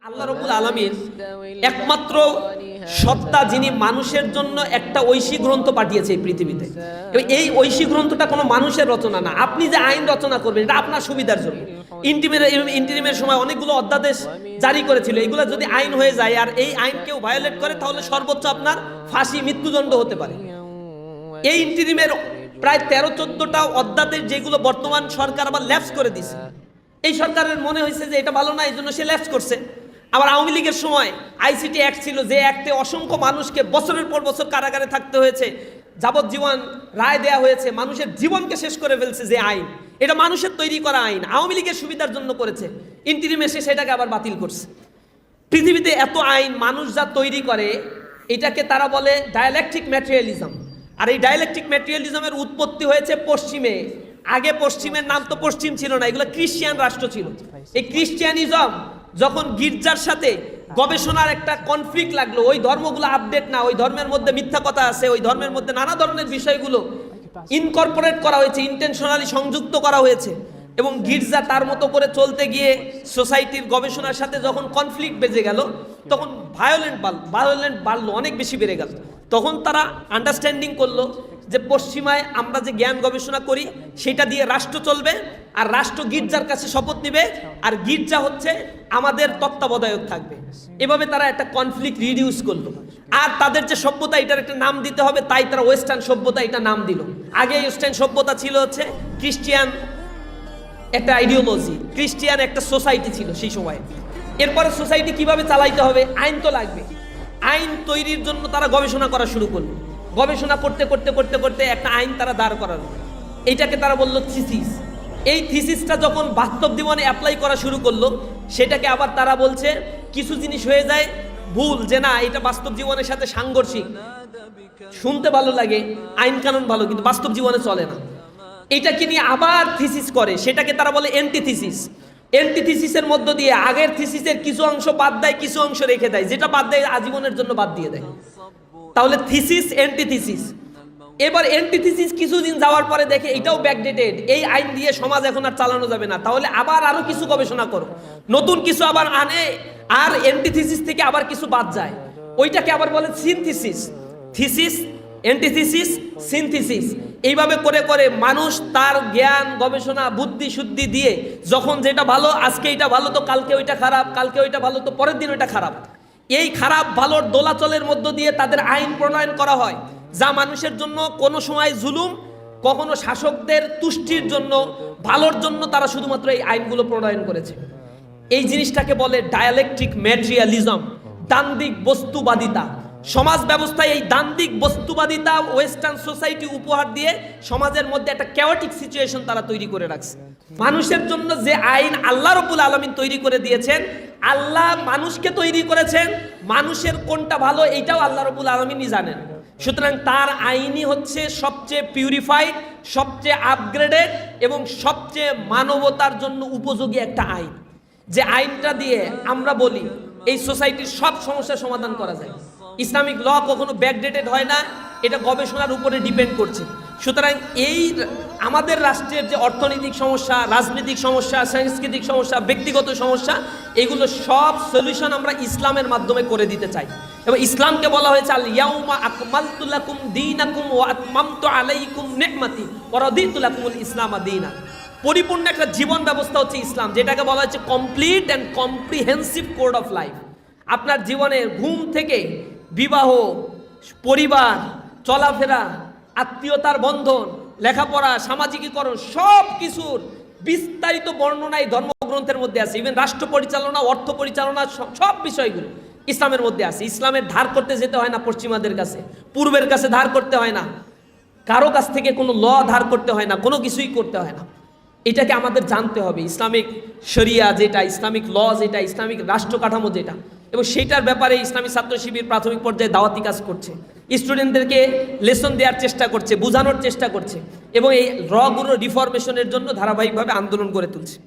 আল্লাহ রাব্বুল আলামিন একমাত্র সত্তা যিনি মানুষের জন্য একটা ঐশী গ্রন্থ পাঠিয়েছে এই পৃথিবীতে। এই ঐশী গ্রন্থটা কোনো মানুষের রচনা না। আপনি যে আইন রচনা করবেন এটা আপনার সুবিধার জন্য। ইন্টিরিমের সময় অনেকগুলো অধ্যাদেশ জারি করেছিল, এগুলো যদি আইন হয়ে যায় আর এই আইন কেউ ভায়োলেট করে তাহলে সর্বোচ্চ আপনার ফাঁসি, মৃত্যুদণ্ড হতে পারে। এই ইন্টিরিমের প্রায় 13-14টা অধ্যাদেশ যেগুলো বর্তমান সরকার আবার ল্যাপস করে দিছে। এই সরকারের মনে হয়েছে যে এটা ভালো না, এই জন্য সে ল্যাপস করছে। আবার আওয়ামী লীগের সময় আইসিটি অ্যাক্ট ছিল, যে অ্যাক্টে অসংখ্য মানুষকে বছরের পর বছর কারাগারে থাকতে হয়েছে, যাবজ্জীবন রায় দেয়া হয়েছে, মানুষের জীবনকে শেষ করে ফেলছে। যে আইন, এটা মানুষের তৈরি করা আইন, আওয়ামী লীগের সুবিধার জন্য করেছে। ইন্টিরিম এসে সেটাকে আবার বাতিল করছে। পৃথিবীতে এত আইন মানুষ যা তৈরি করে এটাকে তারা বলে ডায়ালেকটিক ম্যাটেরিয়ালিজম। আর এই ডায়ালেকটিক ম্যাটেরিয়ালিজমের উৎপত্তি হয়েছে পশ্চিমে। আগে পশ্চিমের নাম তো পশ্চিম ছিল না, এগুলো খ্রিস্টিয়ান রাষ্ট্র ছিল। এই খ্রিস্টিয়ানিজম যখন গির্জার সাথে গবেষণার একটা কনফ্লিক্ট লাগলো, ওই ধর্মগুলো আপডেট না, ওই ধর্মের মধ্যে মিথ্যা কথা আছে, ওই ধর্মের মধ্যে নানা ধরনের বিষয়গুলো ইনকর্পোরেট করা হয়েছে, ইন্টেনশনালি সংযুক্ত করা হয়েছে, এবং গির্জা তার মতো করে চলতে গিয়ে সোসাইটির গবেষণার সাথে যখন কনফ্লিক্ট বেজে গেল, তখন ভায়োলেন্ট বাড়লো, অনেক বেশি বেড়ে গেল। তখন তারা আন্ডারস্ট্যান্ডিং করলো যে পশ্চিমায় আমরা যে জ্ঞান গবেষণা করি সেটা দিয়ে রাষ্ট্র চলবে, আর রাষ্ট্র গির্জার কাছে শপথ নিবে, আর গির্জা হচ্ছে আমাদের তত্ত্বাবধায়ক থাকবে। এভাবে তারা একটা কনফ্লিক্ট রিডিউস করলো। আর তাদের যে সভ্যতা, এটার একটা নাম দিতে হবে, তাই তারা ওয়েস্টার্ন সভ্যতা এটা নাম দিল। আগে ওয়েস্টার্ন সভ্যতা ছিল হচ্ছে খ্রিস্টিয়ান একটা আইডিওলজি, খ্রিস্টিয়ান একটা সোসাইটি ছিল সেই সময়। এরপরে সোসাইটি কিভাবে চালাইতে হবে, আইন তো লাগবে। আইন তৈরির জন্য তারা গবেষণা করা শুরু করলো। গবেষণা করতে করতে করতে করতে একটা আইন তারা দাঁড় করালো, এইটাকে তারা বললো থিসিস। এই থিসিসটা যখন বাস্তব জীবনে অ্যাপ্লাই করা শুরু করলো, সেটাকে আবার তারা বলছে কিছু জিনিস হয়ে যায় ভুল, যে না এটা বাস্তব জীবনের সাথে সাংঘর্ষিক। শুনতে ভালো লাগে, আইন কানুন ভালো, কিন্তু বাস্তব জীবনে চলে না। এইটাকে নিয়ে আবার থিসিস করে, সেটাকে তারা বলে অ্যান্টিথিসিস। অ্যান্টিথিসিসের মধ্য দিয়ে আগের থিসিসের কিছু অংশ বাদ দেয়, কিছু অংশ রেখে দেয়, যেটা বাদ দেয় আজীবনের জন্য বাদ দিয়ে দেয়। তাহলে থিসিস, অ্যান্টিথিসিস। এবার অ্যান্টিথিসিস কিছুদিন যাওয়ার পরে দেখে এটাও ব্যাকডেটেড, এই আইন দিয়ে সমাজ এখন আর চালানো যাবে না, তাহলে আবার আরো কিছু গবেষণা করো, নতুন কিছু আবার আনে, আর অ্যান্টিথিসিস থেকে আবার কিছু বাদ যায়, ওইটাকে আবার বলে সিনথিসিস। Thesis, antithesis, synthesis. এইভাবে করে করে মানুষ তার জ্ঞান গবেষণা বুদ্ধি শুদ্ধি দিয়ে যখন যেটা ভালো, আজকে এটা ভালো তো কালকে ওইটা খারাপ, কালকে ওইটা ভালো তো পরের দিন ওইটা খারাপ, এই খারাপ ভালোর দোলাচলের মধ্য দিয়ে তাদের আইন প্রণয়ন করা হয়, যা মানুষের জন্য কোনো সময় জুলুম, কখনো শাসকদের তুষ্টির জন্য, ভালোর জন্য তারা শুধুমাত্র এই আইনগুলো প্রণয়ন করেছে। এই জিনিসটাকে বলে ডায়ালেকটিক ম্যাটেরিয়ালিজম, দান্দিক বস্তুবাদিতা। সমাজ ব্যবস্থায় এই দান্দিক বস্তুবাদিতা ওয়েস্টার্ন সোসাইটি উপহার দিয়ে সমাজের মধ্যে একটা ক্যাওটিক সিচুয়েশন তারা তৈরি করে রাখছে। মানুষের জন্য যে আইন আল্লাহ রাব্বুল আলামিন তৈরি করে দিয়েছেন, আল্লাহ মানুষকে তৈরি করেছেন, মানুষের কোনটা ভালো এইটাও আল্লাহ রাব্বুল আলামিনই জানেন। সুতরাং তার আইনই হচ্ছে সবচেয়ে পিউরিফাইড, সবচেয়ে আপগ্রেডেড এবং সবচেয়ে মানবতার জন্য উপযোগী একটা আইন, যে আইনটা দিয়ে আমরা বলি এই সোসাইটির সব সমস্যার সমাধান করা যায়। ইসলামিক ল কখনো ব্যাকডেটেড হয় না, এটা গবেষণার উপরে ডিপেন্ড করছে। সুতরাং এই আমাদের রাষ্ট্রের যে অর্থনৈতিক সমস্যা, রাজনৈতিক সমস্যা, সাংস্কৃতিক সমস্যা, ব্যক্তিগত সমস্যা, এগুলো সব সলিউশন আমরা ইসলামের মাধ্যমে করে দিতে চাই। এবং ইসলামকে বলা হয়েছে আল ইয়াউমা আকমালতু লাকুম দীনাকুম ওয়া আতমামতু আলাইকুম নি'মাতি ওয়া রাদিতু লাকুমুল ইসলামা দীনা। পরিপূর্ণ একটা জীবন ব্যবস্থা হচ্ছে ইসলাম, যেটাকে বলা হচ্ছে complete and comprehensive code of life. আপনার জীবনের ঘুম থেকে বিবাহ, পরিবার, চলাফেরা, আত্মীয়তার বন্ধন, লেখাপড়া, সামাজিকীকরণ, সব কিছুর বিস্তারিত বর্ণনায় ধর্মগ্রন্থের মধ্যে আছে। ইভেন রাষ্ট্র পরিচালনা, অর্থ পরিচালনা, সব বিষয়গুলো ইসলামের মধ্যে আছে। ইসলামের ধার করতে যেতে হয় না পশ্চিমাদের কাছে, পূর্বের কাছে ধার করতে হয় না, কারো কাছ থেকে কোনো ল ধার করতে হয় না, কোনো কিছুই করতে হয় না। এটাকে আমাদের জানতে হবে, ইসলামিক শরিয়া যেটা, ইসলামিক ল যেটা, ইসলামিক রাষ্ট্র কাঠামো যেটা, এবং সেইটার ব্যাপারে ইসলামী ছাত্র শিবির প্রাথমিক পর্যায়ে দাওয়াতি কাজ করছে, স্টুডেন্টদেরকে লেসন দেওয়ার চেষ্টা করছে, বোঝানোর চেষ্টা করছে, এবং এই রগুলো রিফরমেশনের জন্য ধারাবাহিকভাবে আন্দোলন গড়ে তুলছে।